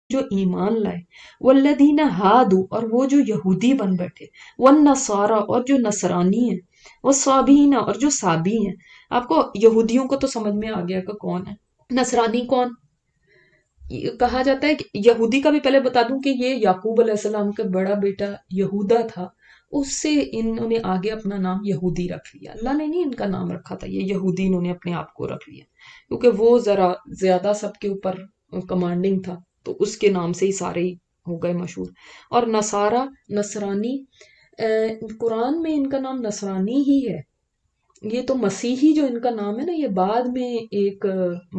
جو ایمان لائے، والذین ہادو اور وہ جو یہودی بن بیٹھے، والنصارى اور جو نصرانی ہیں، والصابین اور جو صابی ہیں۔ آپ کو یہودیوں کو تو سمجھ میں آ گیا کہ کون ہے، نصرانی کون؟ کہا جاتا ہے کہ یہودی کا بھی پہلے بتا دوں کہ یہ یعقوب علیہ السلام کا بڑا بیٹا یہودا تھا، اس سے انہوں نے آگے اپنا نام یہودی رکھ لیا، اللہ نے نہیں ان کا نام رکھا تھا، یہ یہودی انہوں نے اپنے آپ کو رکھ لیا کیونکہ وہ ذرا زیادہ سب کے اوپر کمانڈنگ تھا، تو اس کے نام سے ہی سارے ہی ہو گئے مشہور۔ اور نصارہ، نصرانی، قرآن میں ان کا نام نصرانی ہی ہے، یہ تو مسیحی جو ان کا نام ہے نا، یہ بعد میں ایک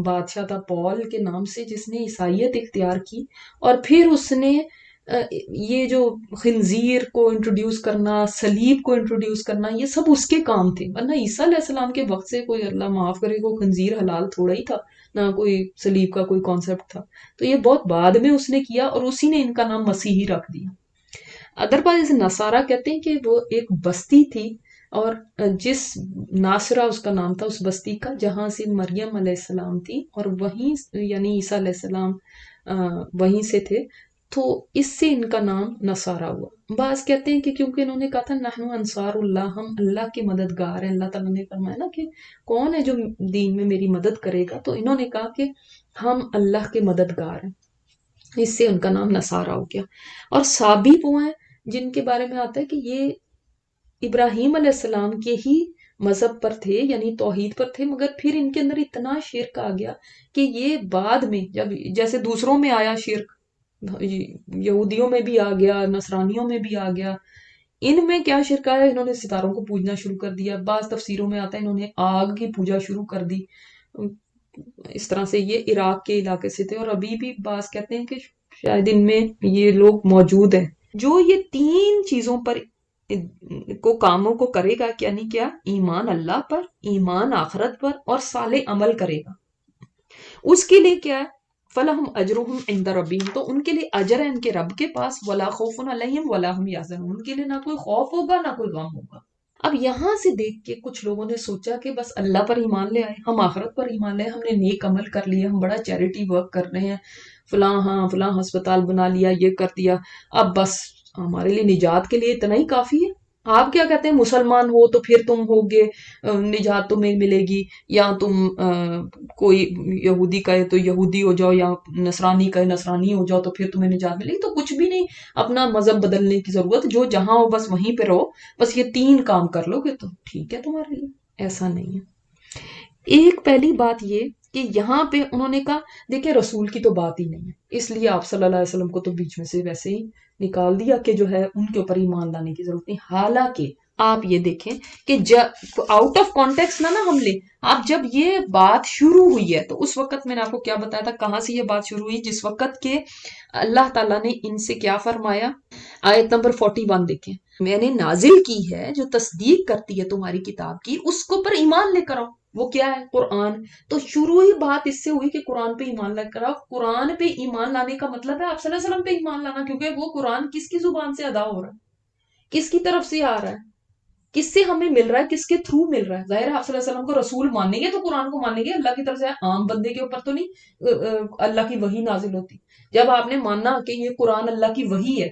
بادشاہ تھا پول کے نام سے جس نے عیسائیت اختیار کی، اور پھر اس نے یہ جو خنزیر کو انٹروڈیوس کرنا، صلیب کو انٹروڈیوس کرنا، یہ سب اس کے کام تھے، ورنہ عیسیٰ علیہ السلام کے وقت سے کوئی اللہ معاف کرے کو خنزیر حلال تھوڑا ہی تھا، نہ کوئی صلیب کا کوئی کانسیپٹ تھا، تو یہ بہت بعد میں اس نے کیا اور اسی نے ان کا نام مسیحی رکھ دیا۔ ادرپاس جیسے نصارہ کہتے ہیں کہ وہ ایک بستی تھی، اور جس ناصرہ اس کا نام تھا اس بستی کا، جہاں سے مریم علیہ السلام تھی، اور وہیں یعنی عیسیٰ علیہ السلام وہیں سے تھے، تو اس سے ان کا نام نصارہ ہوا۔ بعض کہتے ہیں کہ کیونکہ انہوں نے کہا تھا نحن انصار اللہ، ہم اللہ کے مددگار ہیں، اللہ تعالیٰ نے فرمایا نا کہ کون ہے جو دین میں میری مدد کرے گا، تو انہوں نے کہا کہ ہم اللہ کے مددگار ہیں، اس سے ان کا نام نصارہ ہو گیا۔ اور صابی وہ ہیں جن کے بارے میں آتا ہے کہ یہ ابراہیم علیہ السلام کے ہی مذہب پر تھے، یعنی توحید پر تھے، مگر پھر ان کے اندر اتنا شرک آ گیا کہ یہ بعد میں جب جیسے دوسروں میں آیا شرک، یہودیوں میں بھی آ گیا، نصرانیوں میں بھی آ گیا، ان میں کیا شرک آیا، انہوں نے ستاروں کو پوجنا شروع کر دیا، بعض تفسیروں میں آتا ہے انہوں نے آگ کی پوجا شروع کر دی، اس طرح سے یہ عراق کے علاقے سے تھے، اور ابھی بھی بعض کہتے ہیں کہ شاید ان میں یہ لوگ موجود ہیں۔ جو یہ تین چیزوں پر کاموں کو کرے گا، یعنی کیا، ایمان اللہ پر، ایمان آخرت پر، اور صالح عمل کرے گا، اس کے لیے کیا ہے، فَلَهُمْ أَجْرُهُمْ عِنْدَ رَبِّهِمْ، تو ان کے لیے اجر ہے ان کے رب کے پاس، وَلَا خَوْفٌ عَلَيْهِمْ وَلَا هُمْ يَحْزَنُونَ، ان کے لیے نہ کوئی خوف ہوگا نہ کوئی غم ہوگا۔ اب یہاں سے دیکھ کے کچھ لوگوں نے سوچا کہ بس اللہ پر ایمان لے آئے، ہم آخرت پر ایمان لے آئے، ہم نے نیک عمل کر لیا، ہم بڑا چیریٹی ورک کر رہے ہیں، فلاں ہاں فلاں ہسپتال بنا لیا، یہ کر دیا، اب بس ہمارے لیے نجات کے لیے اتنا ہی کافی ہے۔ آپ کیا کہتے ہیں، مسلمان ہو تو پھر تم ہوگے نجات تمہیں ملے گی، یا تم کوئی یہودی کہے تو یہودی ہو جاؤ، یا نصرانی کہے نصرانی ہو جاؤ تو پھر تمہیں نجات ملے گی، تو کچھ بھی نہیں، اپنا مذہب بدلنے کی ضرورت، جو جہاں ہو بس وہیں پہ رہو، بس یہ تین کام کر لو گے تو ٹھیک ہے تمہارے لیے۔ ایسا نہیں ہے۔ ایک پہلی بات یہ کہ یہاں پہ انہوں نے کہا دیکھیں رسول کی تو بات ہی نہیں ہے، اس لیے آپ صلی اللہ علیہ وسلم کو تو بیچ میں سے ویسے ہی نکال دیا کہ جو ہے ان کے اوپر ایمان لانے کی ضرورت نہیں۔ حالانکہ آپ یہ دیکھیں کہ جب آؤٹ آف کانٹیکس نہ ہم لیں، آپ جب یہ بات شروع ہوئی ہے تو اس وقت میں نے آپ کو کیا بتایا تھا کہاں سے یہ بات شروع ہوئی، جس وقت کہ اللہ تعالیٰ نے ان سے کیا فرمایا، آیت نمبر 41 دیکھیں، میں نے نازل کی ہے جو تصدیق کرتی ہے تمہاری کتاب کی، اس کو پر ایمان لے کر آؤ، وہ کیا ہے، قرآن۔ تو شروع ہی بات اس سے ہوئی کہ قرآن پہ ایمان لے کر آؤ۔ قرآن پہ ایمان لانے کا مطلب ہے آپ صلی اللہ علیہ وسلم پہ ایمان لانا، کیونکہ وہ قرآن کس کی زبان سے ادا ہو رہا ہے، کس کی طرف سے آ رہا ہے، کس سے ہمیں مل رہا ہے، کس کے تھرو مل رہا ہے۔ ظاہر ہے آپ صلی اللہ علیہ وسلم کو رسول مانیں گے تو قرآن کو مانیں گے، اللہ کی طرف سے عام بندے کے اوپر تو نہیں اللہ کی وحی نازل ہوتی۔ جب آپ نے مانا کہ یہ قرآن اللہ کی وحی ہے،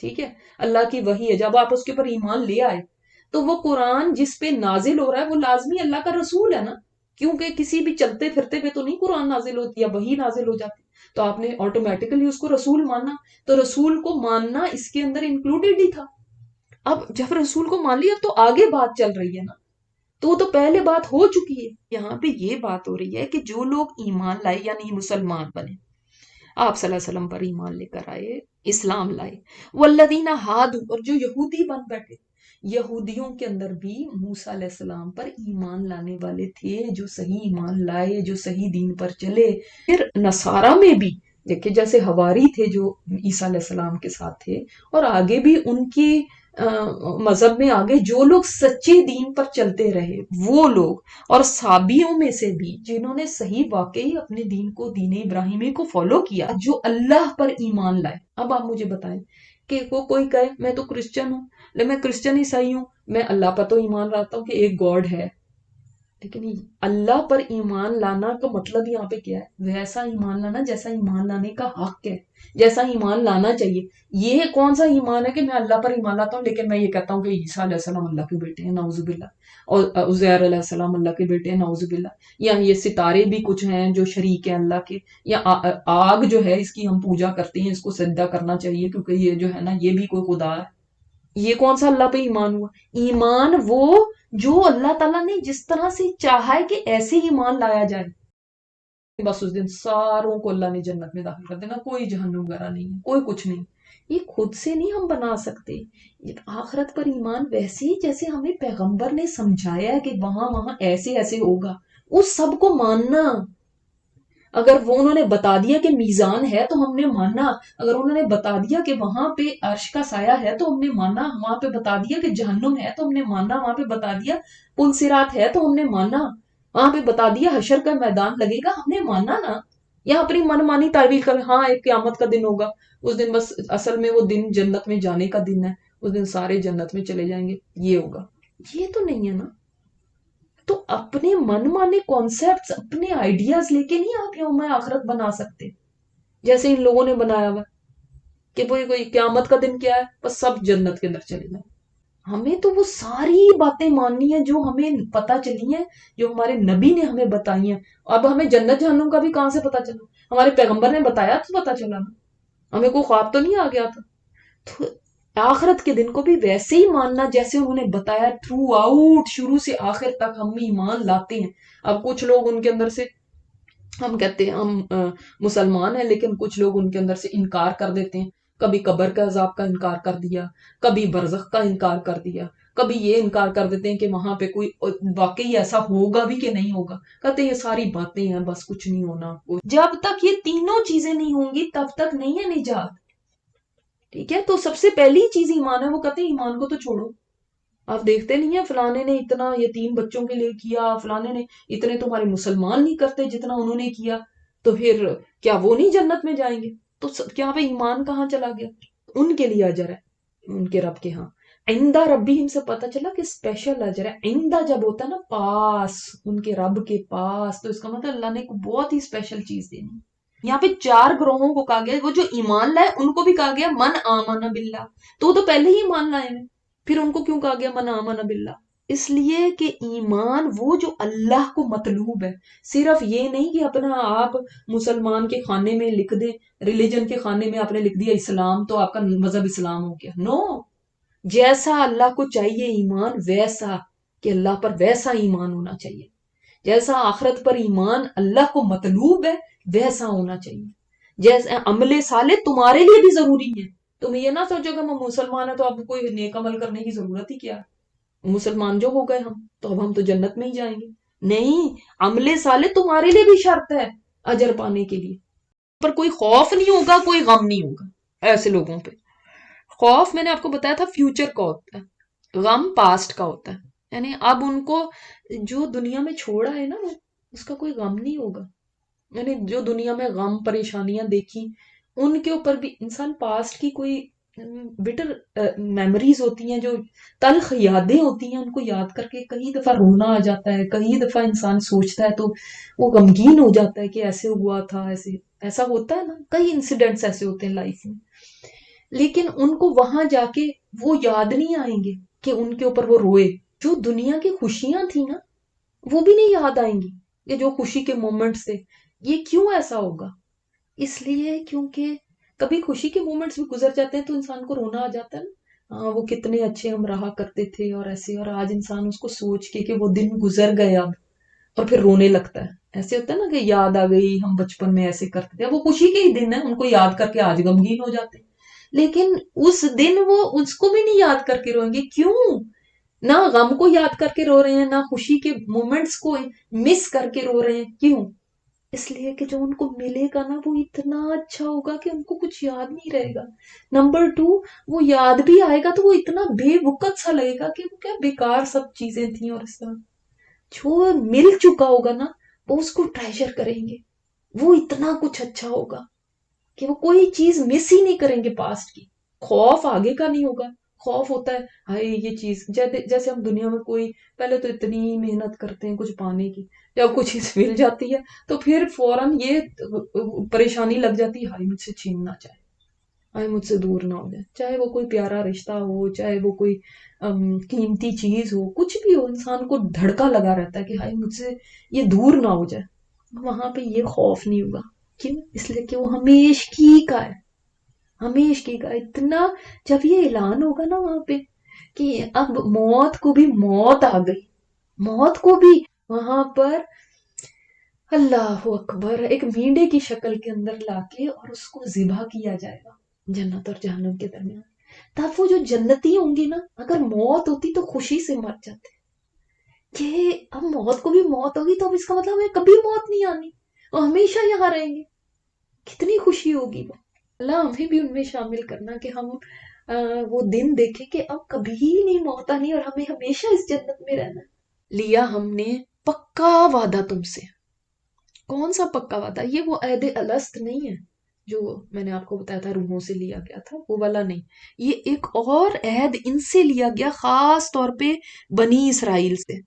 ٹھیک ہے، اللہ کی وحی ہے، جب آپ اس کے اوپر ایمان لے آئے تو وہ قرآن جس پہ نازل ہو رہا ہے وہ لازمی اللہ کا رسول ہے نا، کیونکہ کسی بھی چلتے پھرتے پہ تو نہیں قرآن نازل ہوتی یا وحی نازل ہو جاتی، تو آپ نے آٹومیٹیکلی اس کو رسول مانا، تو رسول کو ماننا اس کے اندر انکلوڈیڈ ہی تھا۔ اب جب رسول کو مان لیا اب تو آگے بات چل رہی ہے نا، تو وہ تو پہلے بات ہو چکی ہے، یہاں پہ یہ بات ہو رہی ہے کہ جو لوگ ایمان لائے یعنی مسلمان بنے، آپ صلی اللہ علیہ وسلم پر ایمان لے کر آئے، اسلام لائے، والذین ہادو اور جو یہودی بن بیٹھے، یہودیوں کے اندر بھی موسیٰ علیہ السلام پر ایمان لانے والے تھے، جو صحیح ایمان لائے، جو صحیح دین پر چلے۔ پھر نصارہ میں بھی دیکھیں جیسے حواری تھے جو عیسیٰ علیہ السلام کے ساتھ تھے، اور آگے بھی ان کی مذہب میں آگے جو لوگ سچے دین پر چلتے رہے وہ لوگ، اور صابیوں میں سے بھی جنہوں نے صحیح واقعی اپنے دین کو، دین ابراہیمی کو فالو کیا، جو اللہ پر ایمان لائے۔ اب آپ مجھے بتائیں کہ وہ کوئی کہے میں تو کرسچن ہوں، میں کرسچن عیسائی ہوں، میں اللہ پر تو ایمان رکھتا ہوں کہ ایک گاڈ ہے، لیکن اللہ پر ایمان لانا کا مطلب یہاں پہ کیا ہے؟ ویسا ایمان لانا جیسا ایمان لانے کا حق ہے، جیسا ایمان لانا چاہیے۔ یہ کون سا ایمان ہے کہ میں اللہ پر ایمان لاتا ہوں لیکن میں یہ کہتا ہوں کہ عیسیٰ علیہ السلام اللہ کے بیٹے ہیں، نعوذ باللہ، اور عزیر علیہ السلام اللہ کے بیٹے ہیں، نعوذ باللہ، یا یہ ستارے بھی کچھ ہیں جو شریک ہیں اللہ کے، یا آگ جو ہے اس کی ہم پوجا کرتے ہیں، اس کو سجدہ کرنا چاہیے کیونکہ یہ جو ہے نا یہ بھی کوئی خدا ہے۔ یہ کون سا اللہ پہ ایمان ہوا؟ ایمان وہ جو اللہ تعالیٰ نے جس طرح سے چاہا ہے کہ ایسے ایمان لایا جائے، بس اس دن ساروں کو اللہ نے جنت میں داخل کر دینا، کوئی جہنم وغیرہ نہیں ہے، کوئی کچھ نہیں۔ یہ خود سے نہیں ہم بنا سکتے۔ آخرت پر ایمان ویسے ہی جیسے ہمیں پیغمبر نے سمجھایا ہے کہ وہاں وہاں ایسے ایسے ہوگا، اس سب کو ماننا۔ اگر وہ انہوں نے بتا دیا کہ میزان ہے تو ہم نے مانا، اگر انہوں نے بتا دیا کہ وہاں پہ عرش کا سایہ ہے تو ہم نے مانا، وہاں پہ بتا دیا کہ جہنم ہے تو ہم نے مانا، وہاں پہ بتا دیا پل صراط ہے تو ہم نے مانا، وہاں پہ بتا دیا حشر کا میدان لگے گا، ہم نے مانا نا۔ یا اپنی من مانی تعویل کر، ہاں ایک قیامت کا دن ہوگا، اس دن بس اصل میں وہ دن جنت میں جانے کا دن ہے، اس دن سارے جنت میں چلے جائیں گے، یہ ہوگا۔ یہ تو نہیں ہے نا۔ تو اپنے من مانے کانسیپٹس، اپنے آئیڈیاز لے کے نہیں آپ یوم آخرت بنا سکتے جیسے ان لوگوں نے بنایا ہوا کہ کوئی قیامت کا دن کیا ہے، بس سب جنت کے اندر چلے جائیں۔ ہمیں تو وہ ساری باتیں ماننی ہیں جو ہمیں پتا چلی ہیں، جو ہمارے نبی نے ہمیں بتائی ہیں۔ اب ہمیں جنت جہنم کا بھی کہاں سے پتا چلا؟ ہمارے پیغمبر نے بتایا تو پتا چلا نا، ہمیں کوئی خواب تو نہیں آ گیا تھا۔ تو آخرت کے دن کو بھی ویسے ہی ماننا جیسے انہوں نے بتایا، تھرو آؤٹ، شروع سے آخر تک ہم ایمان لاتے ہیں۔ اب کچھ لوگ ان کے اندر سے، ہم کہتے ہیں ہم مسلمان ہیں، لیکن کچھ لوگ ان کے اندر سے انکار کر دیتے ہیں۔ کبھی قبر کا عذاب کا انکار کر دیا، کبھی برزخ کا انکار کر دیا، کبھی یہ انکار کر دیتے ہیں کہ وہاں پہ کوئی واقعی ایسا ہوگا بھی کہ نہیں ہوگا، کہتے ہیں یہ ساری باتیں ہیں، بس کچھ نہیں ہونا۔ جب تک یہ تینوں چیزیں نہیں ہوں گی تب تک نہیں ہے نجات۔ ٹھیک ہے، تو سب سے پہلی چیز ایمان ہے، وہ کہتے ہیں ایمان کو تو چھوڑو۔ آپ دیکھتے نہیں ہیں فلانے نے اتنا یتیم بچوں کے لیے کیا، فلانے نے اتنے، تمہارے مسلمان نہیں کرتے جتنا انہوں نے کیا، تو پھر کیا وہ نہیں جنت میں جائیں گے؟ تو کیا پہ ایمان کہاں چلا گیا؟ ان کے لیے اجر ہے ان کے رب کے ہاں، عندہ ربہم سے پتہ چلا کہ اسپیشل اجر ہے۔ عندہ جب ہوتا ہے نا پاس، ان کے رب کے پاس، تو اس کا مطلب اللہ نے ایک بہت ہی اسپیشل چیز دینی۔ یہاں پہ 4 گروہوں کو کہا گیا، وہ جو ایمان لائے ان کو بھی کہا گیا من آمن باللہ، تو وہ تو پہلے ہی ایمان لائے ہیں، پھر ان کو کیوں کہا گیا من آمن باللہ؟ اس لیے کہ ایمان وہ جو اللہ کو مطلوب ہے، صرف یہ نہیں کہ اپنا آپ مسلمان کے خانے میں لکھ دیں، ریلیجن کے خانے میں آپ نے لکھ دیا اسلام تو آپ کا مذہب اسلام ہو گیا، نو۔ جیسا اللہ کو چاہیے ایمان، ویسا کہ اللہ پر ویسا ایمان ہونا چاہیے، جیسا آخرت پر ایمان اللہ کو مطلوب ہے ویسا ہونا چاہیے۔ جیسے عمل صالح تمہارے لیے بھی ضروری ہے، تم یہ نہ سوچو کہ ہم مسلمان ہیں تو اب کوئی نیک عمل کرنے کی ضرورت ہی کیا ہے، مسلمان جو ہو گئے ہم تو اب ہم تو جنت میں ہی جائیں گے۔ نہیں، عمل صالح تمہارے لیے بھی شرط ہے اجر پانے کے لیے۔ پر کوئی خوف نہیں ہوگا، کوئی غم نہیں ہوگا ایسے لوگوں پہ۔ خوف میں نے آپ کو بتایا تھا فیوچر کا ہوتا ہے، غم پاسٹ کا ہوتا ہے، یعنی اب ان کو جو دنیا میں چھوڑا ہے نا وہ اس کا کوئی غم نہیں ہوگا، یعنی جو دنیا میں غم پریشانیاں دیکھی ان کے اوپر بھی انسان پاسٹ کی کوئی بٹر میموریز ہوتی ہیں، جو تلخ یادیں ہوتی ہیں، ان کو یاد کر کے کئی دفعہ رونا آ جاتا ہے، کئی دفعہ انسان سوچتا ہے تو وہ غمگین ہو جاتا ہے کہ ایسے ہوا تھا، ایسا ہوتا ہے نا، کئی انسیڈنٹس ایسے ہوتے ہیں لائف میں۔ لیکن ان کو وہاں جا کے وہ یاد نہیں آئیں گے کہ ان کے اوپر وہ روئے، جو دنیا کی خوشیاں تھیں نا وہ بھی نہیں یاد آئیں گی، یہ جو خوشی کے مومنٹس تھے۔ یہ کیوں ایسا ہوگا؟ اس لیے کیونکہ کبھی خوشی کے مومنٹس بھی گزر جاتے ہیں تو انسان کو رونا آ جاتا ہے نا، ہاں وہ کتنے اچھے ہم رہا کرتے تھے اور ایسے، اور آج انسان اس کو سوچ کے کہ وہ دن گزر گئے اب، اور پھر رونے لگتا ہے۔ ایسے ہوتا ہے نا کہ یاد آ گئی ہم بچپن میں ایسے کرتے تھے، وہ خوشی کے ہی دن ہیں، ان کو یاد کر کے آج غمگین ہو جاتے ہیں، لیکن اس دن وہ اس کو بھی نہیں یاد کر کے روئیں گے۔ کیوں؟ نہ غم کو یاد کر کے رو رہے ہیں، نہ خوشی کے مومنٹس کو مس کر کے رو رہے ہیں، کیوں؟ اس لیے کہ جو ان کو ملے گا نا وہ اتنا اچھا ہوگا کہ ان کو کچھ یاد نہیں رہے گا۔ نمبر 2، وہ یاد بھی آئے گا تو وہ اتنا بے وقت سا لگے گا کہ وہ کیا بیکار سب چیزیں تھیں، اور اس طرح جو مل چکا ہوگا نا وہ اس کو ٹریجر کریں گے، وہ اتنا کچھ اچھا ہوگا کہ وہ کوئی چیز مس ہی نہیں کریں گے پاسٹ کی۔ خوف آگے کا نہیں ہوگا، خوف ہوتا ہے ہائی یہ چیز، جیسے ہم دنیا میں کوئی پہلے تو اتنی محنت کرتے ہیں کچھ پانے کی، جب کچھ چیز مل جاتی ہے تو پھر فوراً یہ پریشانی لگ جاتی ہے ہائی مجھ سے چھین نہ جائے، ہائی مجھ سے دور نہ ہو جائے، چاہے وہ کوئی پیارا رشتہ ہو، چاہے وہ کوئی قیمتی چیز ہو، کچھ بھی ہو، انسان کو دھڑکا لگا رہتا ہے کہ ہائی مجھ سے یہ دور نہ ہو جائے۔ وہاں پہ یہ خوف نہیں ہوگا، کیوں؟ اس لیے کہ وہ ہمیشگی کا ہے، ہمیشگی کا اتنا۔ جب یہ اعلان ہوگا نا وہاں پہ کہ اب موت کو بھی موت آ گئی، موت کو بھی وہاں پر اللہ اکبر ایک مینڈے کی شکل کے اندر لا کے اور اس کو ذبح کیا جائے گا جنت اور جہنم کے درمیان، تب وہ جو جنتی ہوں گے نا، اگر موت ہوتی تو خوشی سے مر جاتے کہ اب موت کو بھی موت ہوگی تو اب اس کا مطلب ہمیں کبھی موت نہیں آنی، وہ ہمیشہ یہاں رہیں گے، کتنی خوشی ہوگی وہ۔ اللہ ہمیں بھی ان میں شامل کرنا کہ ہم وہ دن دیکھیں کہ اب کبھی نہیں موت آنی اور ہمیں ہمیشہ اس جنت میں رہنا۔ لیا ہم نے پکا وعدہ تم سے، کون سا پکا وعدہ؟ یہ وہ عہد الست نہیں ہے جو میں نے آپ کو بتایا تھا روحوں سے لیا گیا تھا، وہ والا نہیں، یہ ایک اور عہد ان سے لیا گیا، خاص طور پہ بنی اسرائیل سے۔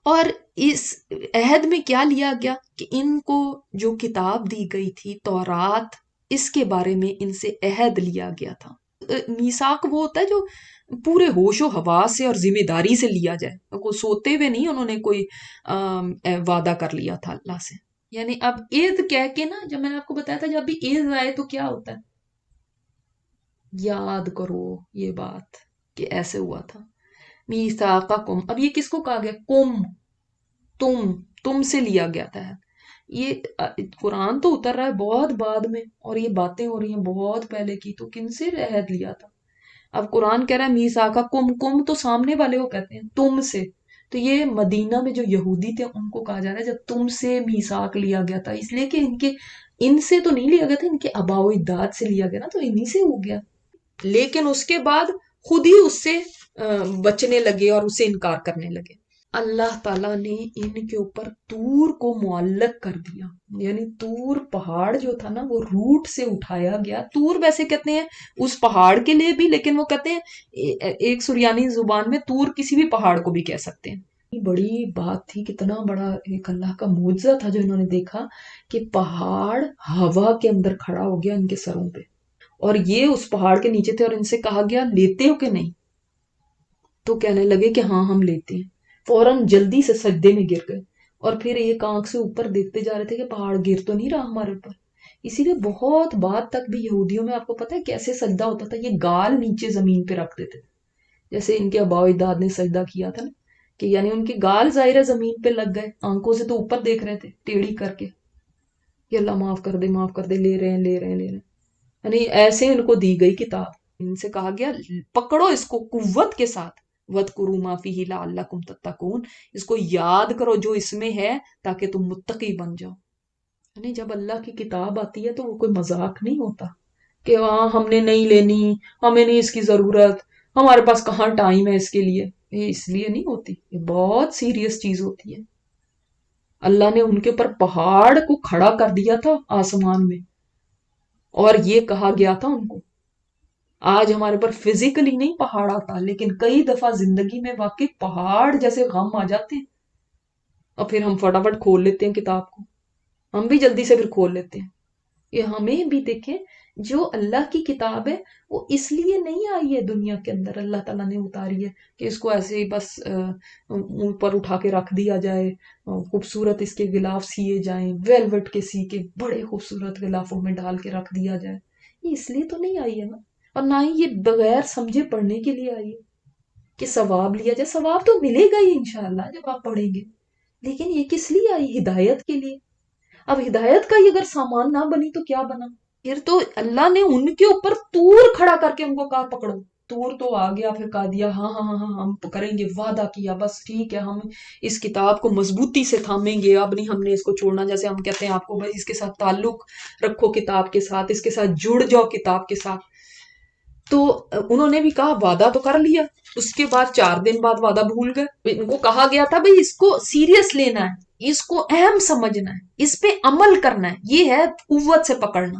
اور اس عہد میں کیا لیا گیا کہ ان کو جو کتاب دی گئی تھی تورات، اس کے بارے میں ان سے عہد لیا گیا تھا۔ میثاق وہ ہوتا ہے جو پورے ہوش و حواس سے اور ذمہ داری سے لیا جائے، کوئی سوتے ہوئے نہیں انہوں نے کوئی وعدہ کر لیا تھا اللہ سے۔ یعنی اب عید کہہ کے نا، جب میں نے آپ کو بتایا تھا جب بھی عید آئے تو کیا ہوتا ہے، یاد کرو یہ بات کہ ایسے ہوا تھا۔ میثاقکم، اب یہ کس کو کہا گیا؟ کم، تم سے لیا گیا تھا۔ یہ قرآن تو اتر رہا ہے بہت بعد میں اور یہ باتیں ہو رہی ہیں بہت پہلے کی، تو کن سے عہد لیا تھا؟ اب قرآن کہہ رہا ہے میثاقکم، کم تو سامنے والے کو کہتے ہیں، تم سے، تو یہ مدینہ میں جو یہودی تھے ان کو کہا جا رہا ہے جب تم سے میثاق لیا گیا تھا، اس لیے کہ ان سے تو نہیں لیا گیا تھا، ان کے آباء و اجداد سے لیا گیا نا، تو انہی سے ہو گیا۔ لیکن اس کے بعد خود ہی اس سے بچنے لگے اور اسے انکار کرنے لگے۔ اللہ تعالیٰ نے ان کے اوپر طور کو معلق کر دیا، یعنی طور پہاڑ جو تھا نا وہ روٹ سے اٹھایا گیا۔ طور ویسے کہتے ہیں اس پہاڑ کے لیے بھی، لیکن وہ کہتے ہیں ایک سریانی زبان میں طور کسی بھی پہاڑ کو بھی کہہ سکتے ہیں۔ بڑی بات تھی، کتنا بڑا ایک اللہ کا معجزہ تھا جو انہوں نے دیکھا کہ پہاڑ ہوا کے اندر کھڑا ہو گیا ان کے سروں پہ، اور یہ اس پہاڑ کے نیچے تھے اور ان سے کہا گیا لیتے ہو کہ نہیں؟ تو کہنے لگے کہ ہاں ہم لیتے ہیں، فوراً جلدی سے سجدے میں گر گئے، اور پھر ایک آنکھ سے اوپر دیکھتے جا رہے تھے کہ پہاڑ گر تو نہیں رہا ہمارے اوپر۔ اسی لیے بہت بعد تک بھی یہودیوں میں آپ کو پتا ہے کیسے سجدہ ہوتا تھا، یہ گال نیچے زمین پہ رکھ دیتے تھے، جیسے ان کے آباء و اجداد نے سجدہ کیا تھا نا، کہ یعنی ان کے گال ظاہر زمین پہ لگ گئے، آنکھوں سے تو اوپر دیکھ رہے تھے ٹیڑھی کر کے کہ اللہ معاف کر دے معاف کر دے، لے رہے ہیں لے رہے ہیں لے رہے ہیں۔ یعنی ایسے ان کو دی گئی کتاب، ان سے کہا گیا پکڑو اس کو قوت کے ساتھ، وَاذْكُرُوا مَا فِيهِ لَعَلَّكُمْ تَتَّقُونَ، اس کو یاد کرو جو اس میں ہے تاکہ تم متقی بن جاؤ۔ یعنی جب اللہ کی کتاب آتی ہے تو وہ کوئی مذاق نہیں ہوتا کہ ہاں ہم نے نہیں لینی، ہمیں نہیں اس کی ضرورت، ہمارے پاس کہاں ٹائم ہے اس کے لیے، یہ اس لیے نہیں ہوتی، یہ بہت سیریس چیز ہوتی ہے۔ اللہ نے ان کے اوپر پہاڑ کو کھڑا کر دیا تھا آسمان میں، اور یہ کہا گیا تھا ان کو، آج ہمارے پر فزیکلی نہیں پہاڑ آتا، لیکن کئی دفعہ زندگی میں واقعی پہاڑ جیسے غم آ جاتے ہیں اور پھر ہم فٹافٹ کھول لیتے ہیں کتاب کو، ہم بھی جلدی سے پھر کھول لیتے ہیں۔ یہ ہمیں بھی دیکھیں، جو اللہ کی کتاب ہے وہ اس لیے نہیں آئی ہے دنیا کے اندر، اللہ تعالیٰ نے اتاری ہے کہ اس کو ایسے ہی بس اوپر اٹھا کے رکھ دیا جائے، خوبصورت اس کے غلاف سیے جائیں، ویلوٹ کے سی کے بڑے خوبصورت غلافوں میں ڈال کے رکھ دیا جائے، یہ اس لیے تو نہیں آئی ہے نا، اور نہ ہی یہ بغیر سمجھے پڑھنے کے لیے آئی ہے کہ ثواب لیا جائے۔ ثواب تو ملے گا ہی انشاءاللہ جب آپ پڑھیں گے، لیکن یہ کس لیے آئی؟ ہدایت کے لیے۔ اب ہدایت کا ہی اگر سامان نہ بنی تو کیا بنا؟ پھر تو اللہ نے ان کے اوپر طور کھڑا کر کے ان کو کہا پکڑو، طور تو آ گیا، پھر کہا دیا ہاں ہاں ہاں ہم کریں گے، وعدہ کیا، بس ٹھیک ہے ہم اس کتاب کو مضبوطی سے تھامیں گے، اب نہیں ہم نے اس کو چھوڑنا، جیسے ہم کہتے ہیں آپ کو بھائی اس کے ساتھ تعلق رکھو کتاب کے ساتھ، اس کے ساتھ جڑ جاؤ کتاب کے ساتھ۔ تو انہوں نے بھی کہا وعدہ تو کر لیا، اس کے بعد 4 دن بعد وعدہ بھول گئے۔ ان کو کہا گیا تھا بھائی اس کو سیریس لینا ہے، اس کو اہم سمجھنا ہے، اس پہ عمل کرنا ہے، یہ ہے قوت سے پکڑنا۔